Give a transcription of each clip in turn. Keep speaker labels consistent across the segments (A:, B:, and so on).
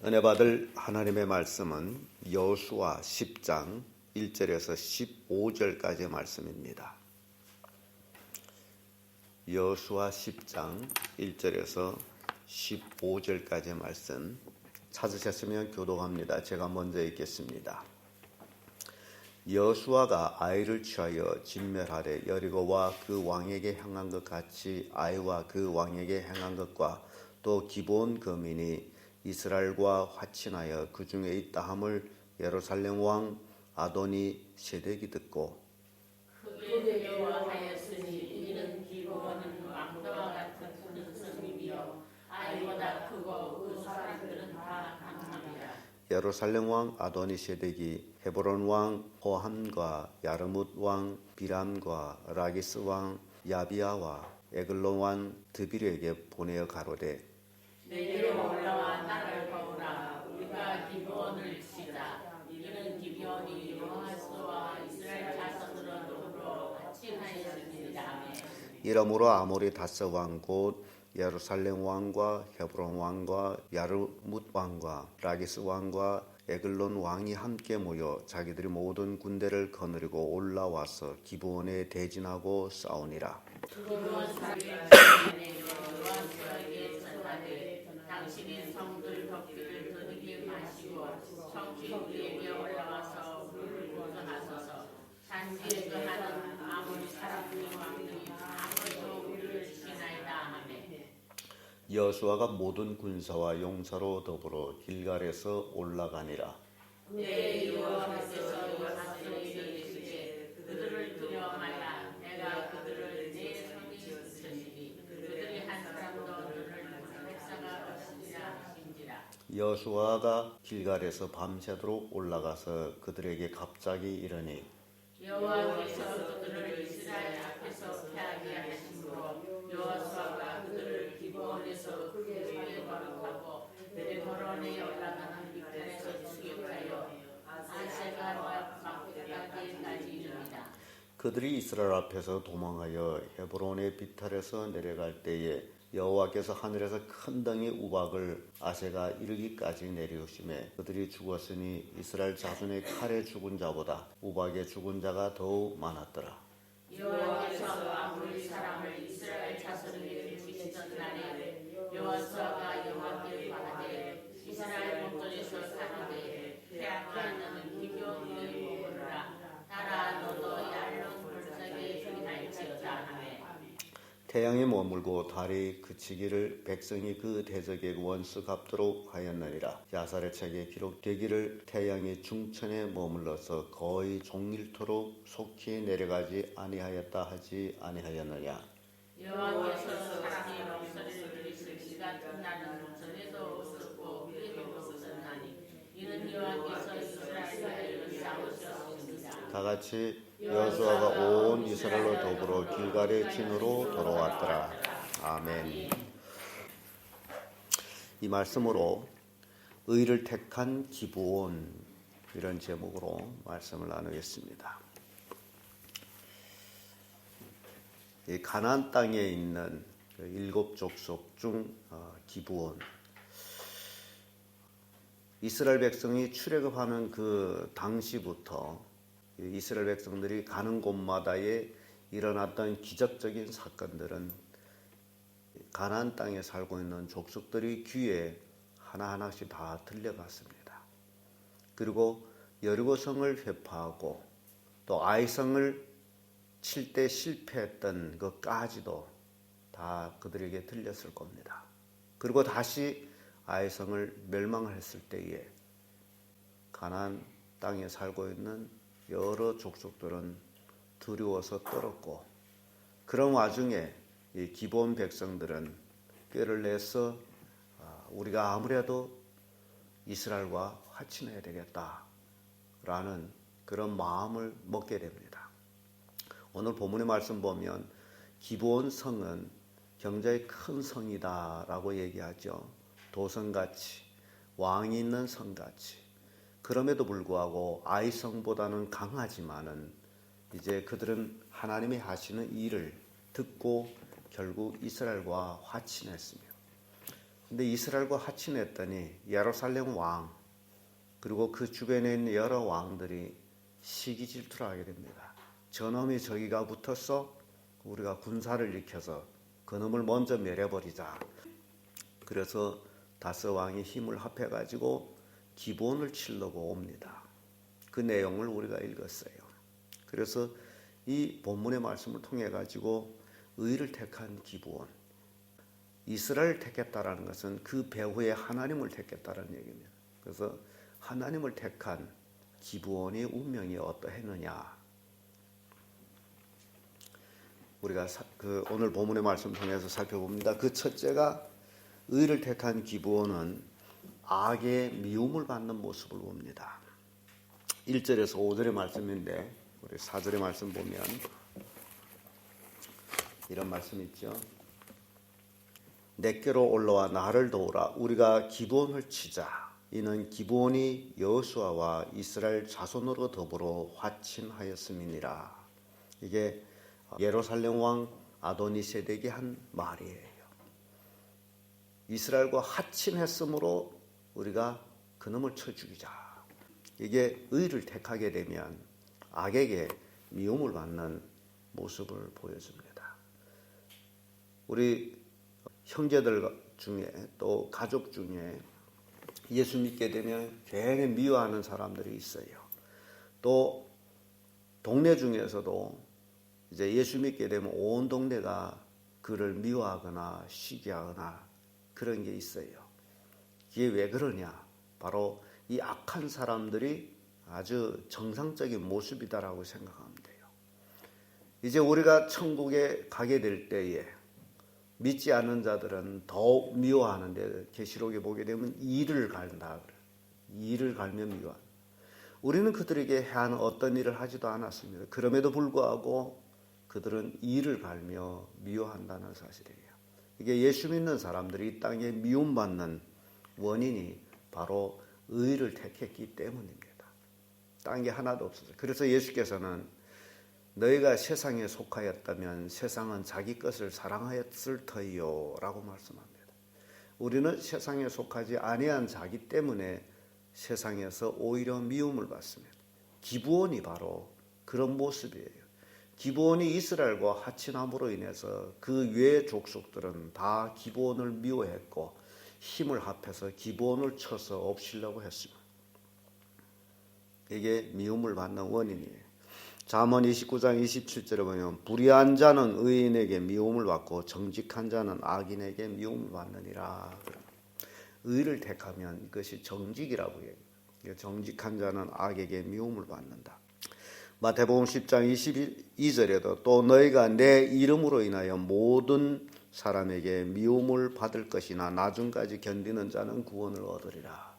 A: 은혜 받을 하나님의 말씀은 여호수아 10장 1절에서 15절까지의 말씀입니다. 여호수아 10장 1절에서 15절까지의 말씀 찾으셨으면 교독합니다. 제가 먼저 읽겠습니다. 여호수아가 아이를 취하여 진멸하되 여리고와 그 왕에게 행한 것 같이 아이와 그 왕에게 행한 것과 또 기브온 거민이 이스라엘과 화친하여 그 중에 있다 함을 예루살렘 왕 아도니 세덱이 듣고
B: 그의 여호와하였으니 이는 기브온은 왕도와 같은 큰 성이며 아이보다 크고 그 사람들은 다 강합니다.
A: 예루살렘 왕 아도니 세덱이 헤브론 왕 호함과 야르뭇 왕 비람과 라기스 왕 야비아와 에글론 왕 드빌에게 보내어 가로되
B: 내게로 올라와 나를 보라. 우리가 기브온을 치자. 이는 기브온이 여호수아와 이스라엘 자손으로 더불어 화친하였습니다.
A: 이러므로 아모리 다스 왕 곧 예루살렘 왕과 헤브론 왕과 야르뭇 왕과 라기스 왕과 에글론 왕이 함께 모여 자기들이 모든 군대를 거느리고 올라와서 기브온에 대진하고 싸우니라.
B: 기브온 사람이 여호수아에게 전하되 당신이 성들 덮기를 더디게 마시고 성지 우리에게 올라와서 우리를 구원하소서. 산지에 거하는 아모리 사람들의 왕들이 아무도 우리를 치나이다 하매
A: 여호수아가 모든 군사와 용사로 더불어 길갈에서 올라가니라.
B: 내 여호와께서 여호수아에게 이르시되 그들을 두려워 말라. 내가 그들을 내 손에 붙이니 그들이 한 사람도 너를 역사가 없으리라 하신지라.
A: 여호수아가 길갈에서 밤새도록 올라가서 그들에게 갑자기 이르니
B: 여호와께서 그들을 이스라엘 앞에서 패하게 하심으로 여호수아가 그들을 기브온에서 그에게 거룩하고 베르호론에 올라가는 비탈에서 추격하여 아세가와 막대까지 이릅니다.
A: 그들이 이스라엘 앞에서 도망하여 헤브론의 비탈에서 내려갈 때에 여호와께서 하늘에서 큰 덩이 우박을 아세가 이르기까지 내리우시매 그들이 죽었으니 이스라엘 자손의 칼에 죽은 자보다 우박에 죽은 자가 더욱 많았더라.
B: 여호와께서 아모리 사람을 이스라엘 자손에게 주시던 날에 여호수아가 여호와께 바라되 이스라엘 목전에서 사는데 패하게 하는 기브온의 목으로라. 따라 너도 얄론 골짜기에 주의할지어다 하매
A: 태양이 머물고 달이 그치기를 백성이 그 대적에 원수 갚도록 하였느니라. 야살의 책에 기록되기를 태양이 중천에 머물러서 거의 종일토록 속히 내려가지 아니하였다 하지 아니하였느냐.
B: 여호와께서 사람의 목소리를 들으실 시가 끝나는 전에도 없었고 후에도 없었나니 이는 여호와께서 이스라엘과 싸우셨습니다.
A: 다같이 여호수아가 온 이스라엘로 더불어 길갈의 진으로 돌아왔더라. 아멘. 이 말씀으로 의를 택한 기브온 이런 제목으로 말씀을 나누겠습니다. 이 가나안 땅에 있는 일곱 족속 중 기브온, 이스라엘 백성이 출애굽하는 그 당시부터 이스라엘 백성들이 가는 곳마다에 일어났던 기적적인 사건들은 가나안 땅에 살고 있는 족속들이 귀에 하나하나씩 다 들려갔습니다. 그리고 여리고성을 회파하고 또 아이성을 칠 때 실패했던 것까지도 다 그들에게 들렸을 겁니다. 그리고 다시 아이성을 멸망했을 때에 가나안 땅에 살고 있는 여러 족속들은 두려워서 떨었고, 그런 와중에 이 기브온 백성들은 꾀를 내서 우리가 아무래도 이스라엘과 화친해야 되겠다라는 그런 마음을 먹게 됩니다. 오늘 본문의 말씀 보면 기브온 성은 굉장히 큰 성이다라고 얘기하죠. 도성같이, 왕이 있는 성같이. 그럼에도 불구하고 아이성보다는 강하지만은 이제 그들은 하나님이 하시는 일을 듣고 결국 이스라엘과 화친했으며 근데 이스라엘과 화친했더니 예루살렘 왕 그리고 그 주변에 있는 여러 왕들이 시기 질투를 하게 됩니다. 저놈이 저기가 붙어서 우리가 군사를 일으켜서 그놈을 먼저 멸해버리자. 그래서 다스 왕이 힘을 합해가지고 기브온을 치려고 옵니다. 그 내용을 우리가 읽었어요. 그래서 이 본문의 말씀을 통해 가지고 의를 택한 기브온, 이스라엘을 택했다라는 것은 그 배후에 하나님을 택했다는 얘기입니다. 그래서 하나님을 택한 기브온의 운명이 어떠했느냐, 우리가 오늘 본문의 말씀 통해서 살펴봅니다. 그 첫째가 의를 택한 기브온은 악의 미움을 받는 모습을 봅니다. 1절에서 5절의 말씀인데 우리 4절의 말씀 보면 이런 말씀이 있죠. 내게로 올라와 나를 도우라. 우리가 기브온을 치자. 이는 기브온이 여호수아와 이스라엘 자손으로 더불어 화친하였음이니라. 이게 예루살렘 왕 아도니세덱이 한 말이에요. 이스라엘과 화친했으므로 우리가 그놈을 쳐 죽이자. 이게 의를 택하게 되면 악에게 미움을 받는 모습을 보여줍니다. 우리 형제들 중에 또 가족 중에 예수 믿게 되면 괜히 미워하는 사람들이 있어요. 또 동네 중에서도 이제 예수 믿게 되면 온 동네가 그를 미워하거나 시기하거나 그런 게 있어요. 이게 왜 그러냐? 바로 이 악한 사람들이 아주 정상적인 모습이다라고 생각하면 돼요. 이제 우리가 천국에 가게 될 때에 믿지 않는 자들은 더욱 미워하는데 계시록에 보게 되면 이를 갈다. 이를 갈면 미워한다. 우리는 그들에게 해한 어떤 일을 하지도 않았습니다. 그럼에도 불구하고 그들은 이를 갈며 미워한다는 사실이에요. 이게 예수 믿는 사람들이 이 땅에 미움받는 원인이 바로 의를 택했기 때문입니다. 딴 게 하나도 없었어요. 그래서 예수께서는 너희가 세상에 속하였다면 세상은 자기 것을 사랑하였을 터이요 라고 말씀합니다. 우리는 세상에 속하지 아니한 자기 때문에 세상에서 오히려 미움을 받습니다. 기브온이 바로 그런 모습이에요. 기브온이 이스라엘과 화친함으로 인해서 그 외 족속들은 다 기브온을 미워했고 힘을 합해서 기브온을 쳐서 없애려고 했습니다. 이게 미움을 받는 원인이에요. 잠언 29장 27절에 보면 불의한 자는 의인에게 미움을 받고 정직한 자는 악인에게 미움을 받느니라. 의를 택하면 이것이 정직이라고 해요. 정직한 자는 악에게 미움을 받는다. 마태복음 10장 22절에도 또 너희가 내 이름으로 인하여 모든 사람에게 미움을 받을 것이나 나중까지 견디는 자는 구원을 얻으리라.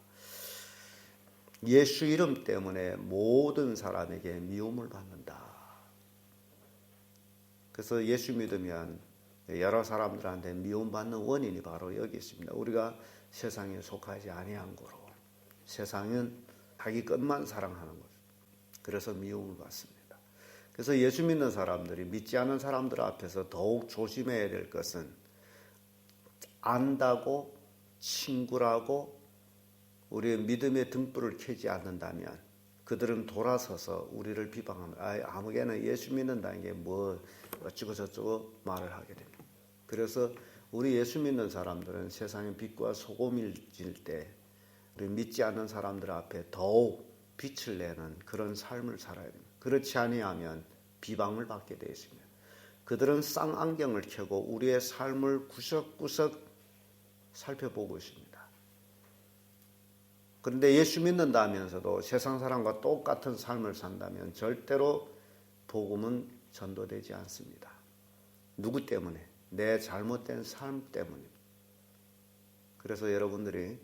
A: 예수 이름 때문에 모든 사람에게 미움을 받는다. 그래서 예수 믿으면 여러 사람들한테 미움받는 원인이 바로 여기 있습니다. 우리가 세상에 속하지 아니한 거로 세상은 자기 것만 사랑하는 거죠. 그래서 미움을 받습니다. 그래서 예수 믿는 사람들이 믿지 않는 사람들 앞에서 더욱 조심해야 될 것은 안다고 친구라고 우리의 믿음의 등불을 켜지 않는다면 그들은 돌아서서 우리를 비방합니다. 아무개는 예수 믿는다는 게 뭐 어쩌고 저쩌고 말을 하게 됩니다. 그래서 우리 예수 믿는 사람들은 세상의 빛과 소금일 때 우리 믿지 않는 사람들 앞에 더욱 빛을 내는 그런 삶을 살아야 됩니다. 그렇지 아니하면 비방을 받게 되어 있습니다. 그들은 쌍안경을 켜고 우리의 삶을 구석구석 살펴보고 있습니다. 그런데 예수 믿는다면서도 세상 사람과 똑같은 삶을 산다면 절대로 복음은 전도되지 않습니다. 누구 때문에? 내 잘못된 삶 때문입니다. 그래서 여러분들이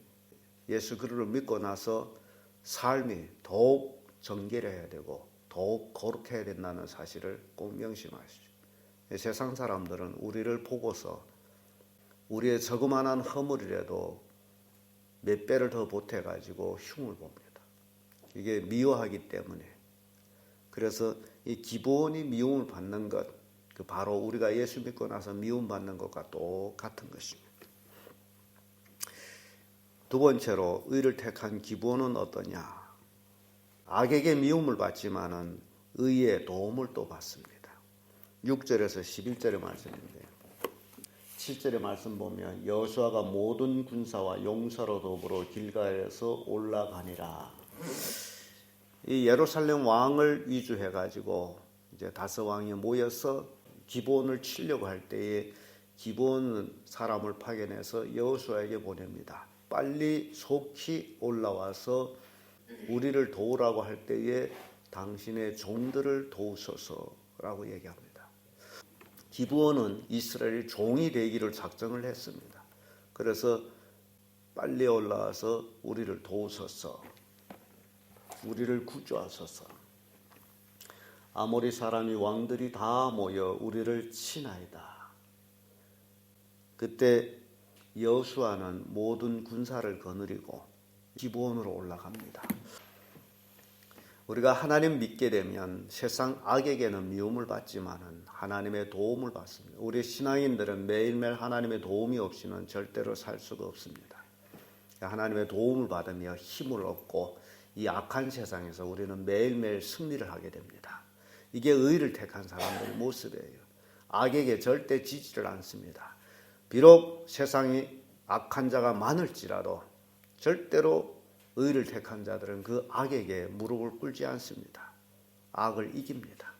A: 예수 그리스도를 믿고 나서 삶이 더욱 정결해야 되고 더욱 거룩해야 된다는 사실을 꼭 명심하시죠. 세상 사람들은 우리를 보고서 우리의 저그만한 허물이라도 몇 배를 더 보태가지고 흉을 봅니다. 이게 미워하기 때문에. 그래서 이 기본이 미움을 받는 것, 그 바로 우리가 예수 믿고 나서 미움받는 것과 똑같은 것입니다. 두 번째로 의를 택한 기본은 어떠냐? 악에게 미움을 받지만은 의의 도움을 또 받습니다. 6절에서 11절의 말씀인데요. 7절의 말씀 보면 여호수아가 모든 군사와 용사로 더불어 길갈에서 올라가니라. 이 예루살렘 왕을 위주해 가지고 이제 다섯 왕이 모여서 기브온을 치려고 할 때에 기브온 사람을 파견해서 여호수아에게 보냅니다. 빨리 속히 올라와서 우리를 도우라고 할 때에 당신의 종들을 도우소서라고 얘기합니다. 기브온은 이스라엘이 종이 되기를 작정을 했습니다. 그래서 빨리 올라와서 우리를 도우소서, 우리를 구조하소서. 아모리 사람이 왕들이 다 모여 우리를 치나이다. 그때 여호수아는 모든 군사를 거느리고 기브온으로 올라갑니다. 우리가 하나님 믿게 되면 세상 악에게는 미움을 받지만은 하나님의 도움을 받습니다. 우리 신앙인들은 매일매일 하나님의 도움이 없이는 절대로 살 수가 없습니다. 하나님의 도움을 받으며 힘을 얻고 이 악한 세상에서 우리는 매일매일 승리를 하게 됩니다. 이게 의를 택한 사람들의 모습이에요. 악에게 절대 지지를 않습니다. 비록 세상이 악한 자가 많을지라도 절대로 의를 택한 자들은 그 악에게 무릎을 꿇지 않습니다. 악을 이깁니다.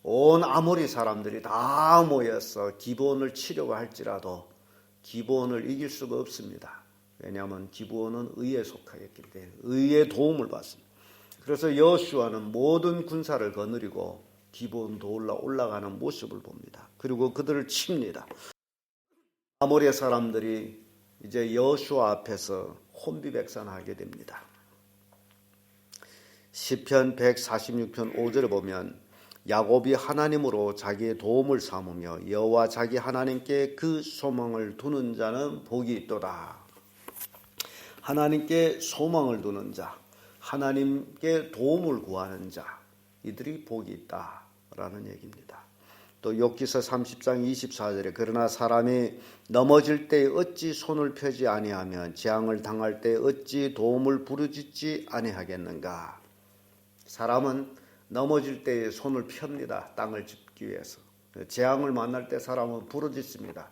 A: 온 아모리 사람들이 다 모여서 기브온을 치려고 할지라도 기브온을 이길 수가 없습니다. 왜냐하면 기브온은 의에 속하였기 때문에 의의 도움을 받습니다. 그래서 여호수아는 모든 군사를 거느리고 기브온도 올라가는 모습을 봅니다. 그리고 그들을 칩니다. 아모리 사람들이 이제 여호수아 앞에서 혼비백산하게 됩니다. 시편 146편 5절에 보면 야곱이 하나님으로 자기의 도움을 삼으며 여호와 자기 하나님께 그 소망을 두는 자는 복이 있도다. 하나님께 소망을 두는 자, 하나님께 도움을 구하는 자, 이들이 복이 있다라는 얘기입니다. 또 욥기서 30장 24절에 그러나 사람이 넘어질 때 어찌 손을 펴지 아니하면 재앙을 당할 때 어찌 도움을 부르짖지 아니하겠는가. 사람은 넘어질 때 손을 펴니다. 땅을 짚기 위해서. 재앙을 만날 때 사람은 부르짖습니다.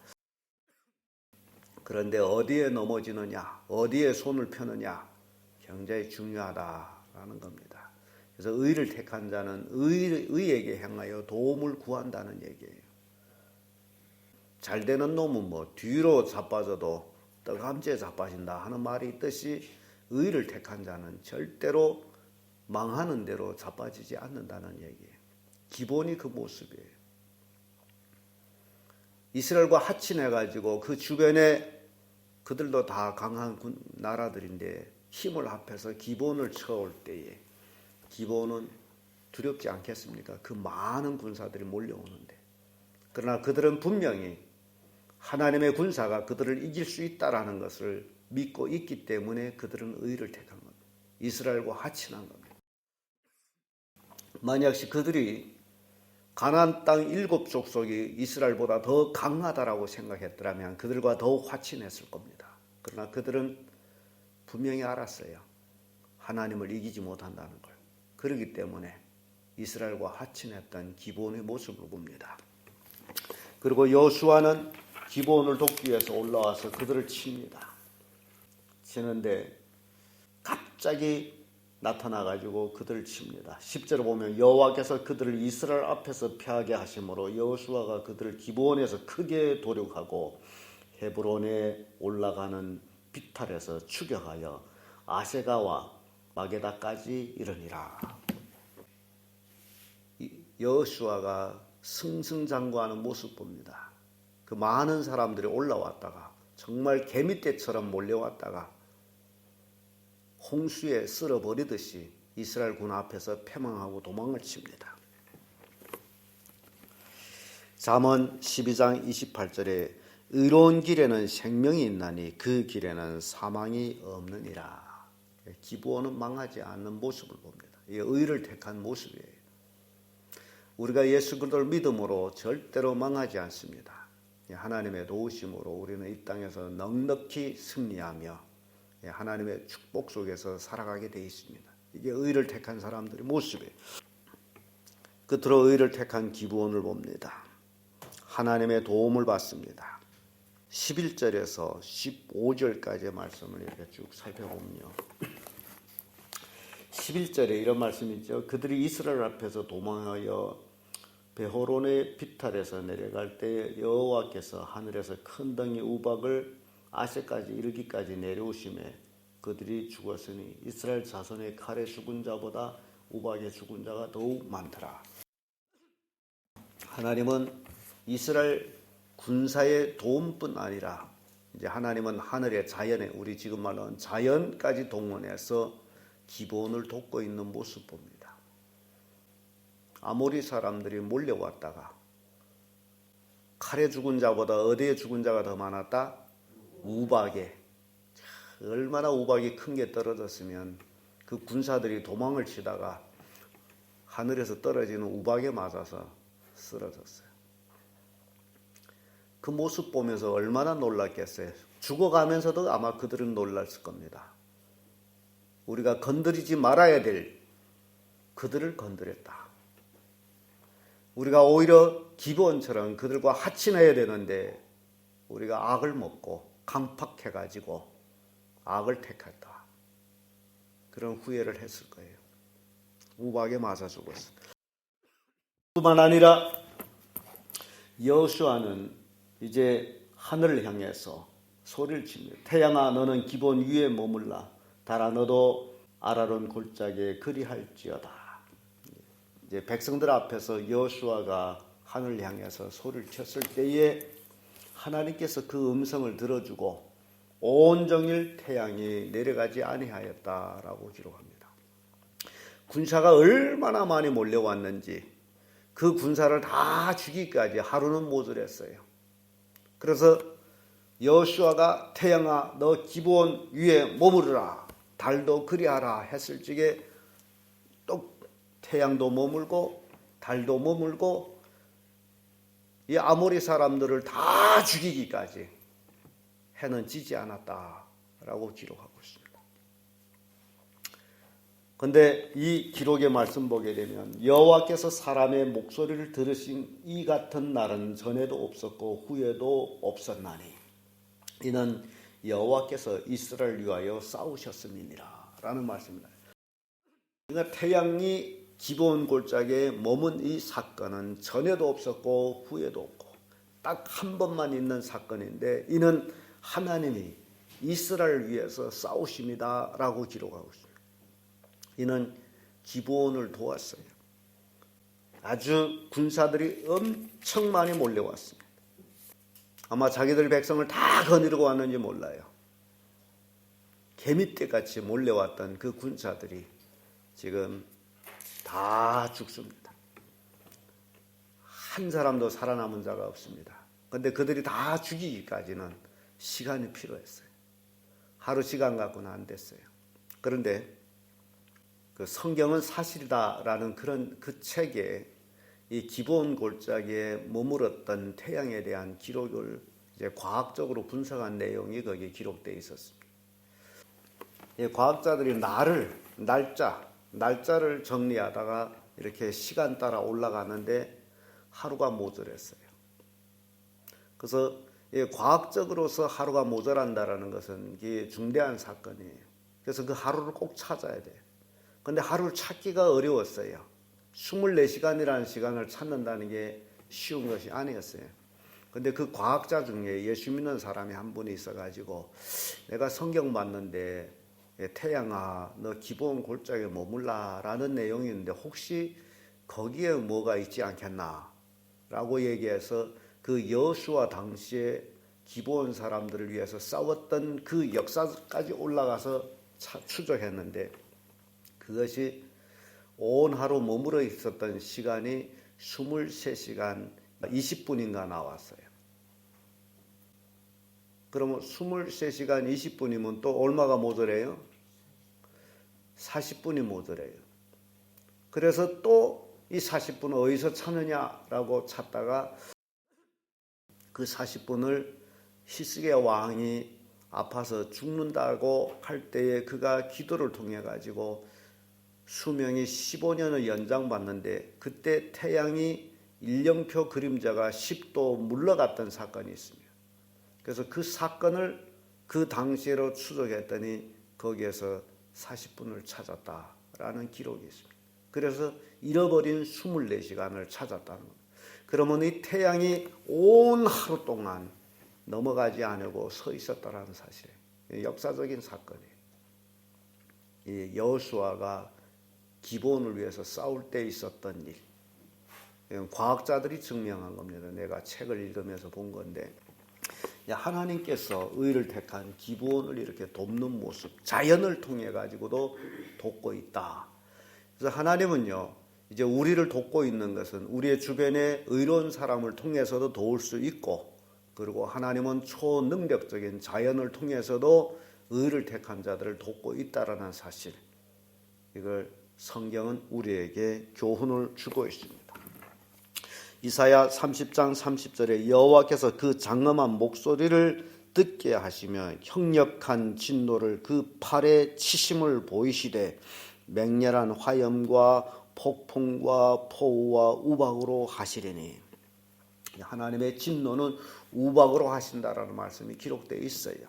A: 그런데 어디에 넘어지느냐, 어디에 손을 펴느냐 굉장히 중요하다라는 겁니다. 그래서 의를 택한 자는 의에게 향하여 도움을 구한다는 얘기예요. 잘 되는 놈은 뭐 뒤로 자빠져도 떡함지에 자빠진다 하는 말이 있듯이 의를 택한 자는 절대로 망하는 대로 자빠지지 않는다는 얘기예요. 기본이 그 모습이에요. 이스라엘과 합친해가지고 그 주변에 그들도 다 강한 나라들인데 힘을 합해서 기본을 쳐올 때에 기본은 두렵지 않겠습니까? 그 많은 군사들이 몰려오는데. 그러나 그들은 분명히 하나님의 군사가 그들을 이길 수 있다라는 것을 믿고 있기 때문에 그들은 의를 택한 겁니다. 이스라엘과 합친한 겁니다. 만약시 그들이 가나안 땅 7족속이 이스라엘보다 더 강하다라고 생각했더라면 그들과 더욱 화친했을 겁니다. 그러나 그들은 분명히 알았어요. 하나님을 이기지 못한다는 걸. 그렇기 때문에 이스라엘과 화친했던 기브온의 모습을 봅니다. 그리고 여호수아는 기브온을 돕기 위해서 올라와서 그들을 칩니다. 치는데 갑자기 나타나가지고 그들을 칩니다. 10절을 보면 여호와께서 그들을 이스라엘 앞에서 패하게 하심으로 여호수아가 그들을 기브온에서 크게 도륙하고 헤브론에 올라가는 비탈에서 추격하여 아세가와 마게다까지 이르니라. 여호수아가 승승장구하는 모습 봅니다. 그 많은 사람들이 올라왔다가 정말 개미떼처럼 몰려왔다가 홍수에 쓸어버리듯이 이스라엘 군 앞에서 패망하고 도망을 칩니다. 잠언 12장 28절에 의로운 길에는 생명이 있나니 그 길에는 사망이 없느니라. 기브온은 망하지 않는 모습을 봅니다. 이게 의를 택한 모습이에요. 우리가 예수 그리스도를 믿음으로 절대로 망하지 않습니다. 하나님의 도우심으로 우리는 이 땅에서 넉넉히 승리하며 하나님의 축복 속에서 살아가게 되어 있습니다. 이게 의를 택한 사람들의 모습이에요. 끝으로 의를 택한 기브온을 봅니다. 하나님의 도움을 받습니다. 11절에서 15절까지의 말씀을 이렇게 쭉 살펴보면요. 11절에 이런 말씀이 있죠. 그들이 이스라엘 앞에서 도망하여 베호론의 비탈에서 내려갈 때 여호와께서 하늘에서 큰 덩이 우박을 아세까지 이르기까지 내려오심에 그들이 죽었으니 이스라엘 자손의 칼에 죽은 자보다 우박에 죽은 자가 더욱 많더라. 하나님은 이스라엘 군사의 도움뿐 아니라 이제 하나님은 하늘의 자연에 우리 지금 말하는 자연까지 동원해서 기브온을 돕고 있는 모습 봅니다. 아모리 사람들이 몰려왔다가 칼에 죽은 자보다 어디에 죽은 자가 더 많았다? 우박에. 얼마나 우박이 큰 게 떨어졌으면 그 군사들이 도망을 치다가 하늘에서 떨어지는 우박에 맞아서 쓰러졌어요. 그 모습 보면서 얼마나 놀랐겠어요. 죽어가면서도 아마 그들은 놀랐을 겁니다. 우리가 건드리지 말아야 될 그들을 건드렸다. 우리가 오히려 기브온처럼 그들과 하친해야 되는데 우리가 악을 먹고 강팍해가지고 악을 택했다. 그런 후회를 했을 거예요. 우박에 맞아 죽었어. 뿐만 아니라 여호수아는 이제 하늘을 향해서 소리를 칩니다. 태양아 너는 기브온 위에 머물라. 달아 너도 아라론 골짜기에 그리할지어다. 이제 백성들 앞에서 여호수아가 하늘을 향해서 소리를 쳤을 때에 하나님께서 그 음성을 들어주고 온종일 태양이 내려가지 아니하였다라고 기록합니다. 군사가 얼마나 많이 몰려왔는지 그 군사를 다 죽이기까지 하루는 모자랐어요. 그래서 여호수아가 태양아 너 기브온 위에 머무르라 달도 그리하라 했을 적에 또 태양도 머물고 달도 머물고 이 아모리 사람들을 다 죽이기까지 해는 지지 않았다라고 기록하고 있습니다. 그런데 이 기록의 말씀 보게 되면 여호와께서 사람의 목소리를 들으신 이 같은 날은 전에도 없었고 후에도 없었나니 이는 여호와께서 이스라엘 위하여 싸우셨음이니라 라는 말씀입니다. 그러니까 태양이 기브온 골짜기에 머문 이 사건은 전에도 없었고 후에도 없고 딱 한 번만 있는 사건인데 이는 하나님이 이스라엘 위해서 싸우십니다 라고 기록하고 있습니다. 이는 기브온을 도왔어요. 아주 군사들이 엄청 많이 몰려왔습니다. 아마 자기들 백성을 다 거느리고 왔는지 몰라요. 개미떼같이 몰려왔던 그 군사들이 지금 다 죽습니다. 한 사람도 살아남은 자가 없습니다. 그런데 그들이 다 죽이기까지는 시간이 필요했어요. 하루 시간 갖고는 안 됐어요. 그런데 그 성경은 사실이다라는 그런 그 책에 이 기브온 골짜기에 머물었던 태양에 대한 기록을 이제 과학적으로 분석한 내용이 거기에 기록되어 있었습니다. 과학자들이 날짜를 정리하다가 이렇게 시간 따라 올라가는데 하루가 모자랐어요. 그래서 과학적으로서 하루가 모자란다는 것은 이게 중대한 사건이에요. 그래서 그 하루를 꼭 찾아야 돼요. 그런데 하루를 찾기가 어려웠어요. 24시간이라는 시간을 찾는다는 게 쉬운 것이 아니었어요. 그런데 그 과학자 중에 예수 믿는 사람이 한 분이 있어가지고 내가 성경 봤는데 태양아 너 기브온 골짜기에 머물라 라는 내용이 있는데 혹시 거기에 뭐가 있지 않겠나 라고 얘기해서 그 여호수아 당시에 기브온 사람들을 위해서 싸웠던 그 역사까지 올라가서 추적했는데 그것이 온 하루 머물러 있었던 시간이 23시간 20분인가 나왔어요. 그러면 23시간 20분이면 또 얼마가 모자래요? 40분이 모자래요. 그래서 또 이 40분을 어디서 찾느냐라고 찾다가 그 40분을 히스기야 왕이 아파서 죽는다고 할 때에 그가 기도를 통해 가지고 수명이 15년을 연장받는데 그때 태양이 일령표 그림자가 10도 물러갔던 사건이 있습니다. 그래서 그 사건을 그 당시로 추적했더니 거기에서 40분을 찾았다라는 기록이 있습니다. 그래서 잃어버린 24시간을 찾았다는 겁니다. 그러면 이 태양이 온 하루 동안 넘어가지 않고 서 있었다라는 사실이에요. 역사적인 사건이에요. 이 여호수아가 기브온을 위해서 싸울 때 있었던 일. 이건 과학자들이 증명한 겁니다. 내가 책을 읽으면서 본 건데 하나님께서 의를 택한 기브온을 이렇게 돕는 모습, 자연을 통해 가지고도 돕고 있다. 그래서 하나님은요, 이제 우리를 돕고 있는 것은 우리의 주변에 의로운 사람을 통해서도 도울 수 있고, 그리고 하나님은 초능력적인 자연을 통해서도 의를 택한 자들을 돕고 있다라는 사실, 이걸 성경은 우리에게 교훈을 주고 있습니다. 이사야 30장 30절에 여호와께서 그 장엄한 목소리를 듣게 하시며 형력한 진노를 그 팔에 치심을 보이시되 맹렬한 화염과 폭풍과 포우와 우박으로 하시리니, 하나님의 진노는 우박으로 하신다라는 말씀이 기록되어 있어요.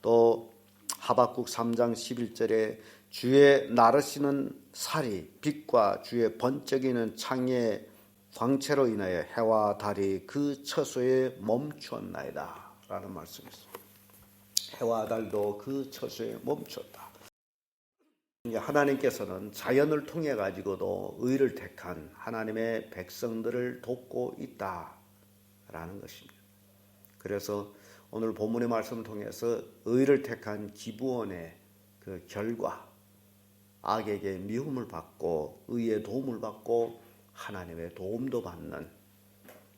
A: 또 하박국 3장 11절에 주의 나르시는 살이 빛과 주의 번쩍이는 창의 광채로 인하여 해와 달이 그 처소에 멈추었나이다 라는 말씀이 있습니다. 해와 달도 그 처소에 멈췄다. 하나님께서는 자연을 통해 가지고도 의를 택한 하나님의 백성들을 돕고 있다라는 것입니다. 그래서 오늘 본문의 말씀을 통해서 의를 택한 기브온의 그 결과, 악에게 미움을 받고 의의 도움을 받고 하나님의 도움도 받는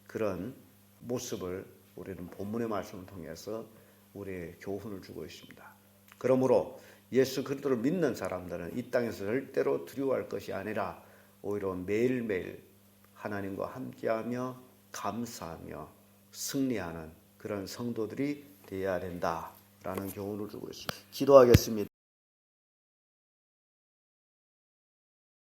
A: 그런 모습을 우리는 본문의 말씀을 통해서 우리의 교훈을 주고 있습니다. 그러므로 예수 그리스도를 믿는 사람들은 이 땅에서 절대로 두려워할 것이 아니라 오히려 매일매일 하나님과 함께하며 감사하며 승리하는 그런 성도들이 되어야 된다라는 교훈을 주고 있습니다. 기도하겠습니다.